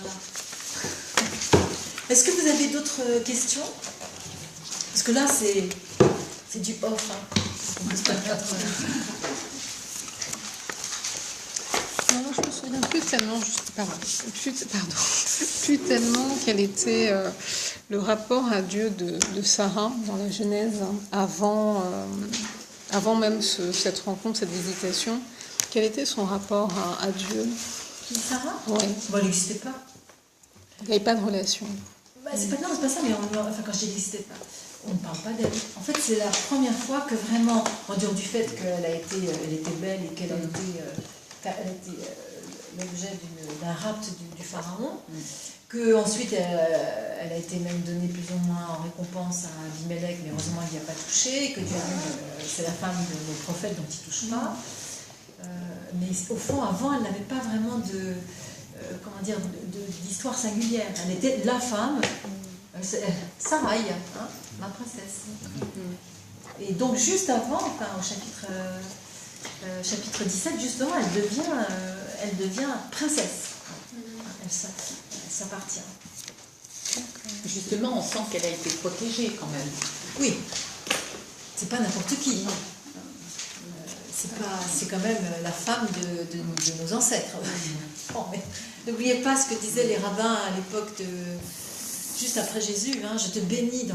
voilà. Est-ce que vous avez d'autres questions? Parce que là, c'est du off. Hein. On peut se permettre, Non, je me souviens plus tellement, plus tellement quel était le rapport à Dieu de Sarah dans la Genèse, avant même cette rencontre, cette visitation. Quel était son rapport à Dieu? Sarah? Oui. Bon, elle n'existait pas. Il n'y avait pas de relation. Bah, c'est pas ça, mais quand je n'existais pas, on ne parle pas d'elle. En fait, c'est la première fois que vraiment, en dehors du fait qu'elle était belle et qu'elle a été l'objet d'un rapt du pharaon, qu'ensuite elle a été même donnée plus ou moins en récompense à Abimelech, mais heureusement il n'y a pas touché, que Dieu a dit c'est la femme de nos prophètes dont il ne touche pas. Mais au fond, avant, elle n'avait pas vraiment d'histoire singulière. Elle était la femme, Sarai, hein, ma princesse. Et donc juste avant, au chapitre 17, justement, elle devient princesse. Elle s'appartient. Justement, on sent qu'elle a été protégée quand même. Oui, c'est pas n'importe qui. C'est quand même la femme de nos ancêtres. Bon, mais n'oubliez pas ce que disaient les rabbins à l'époque juste après Jésus. Hein, je te bénis dans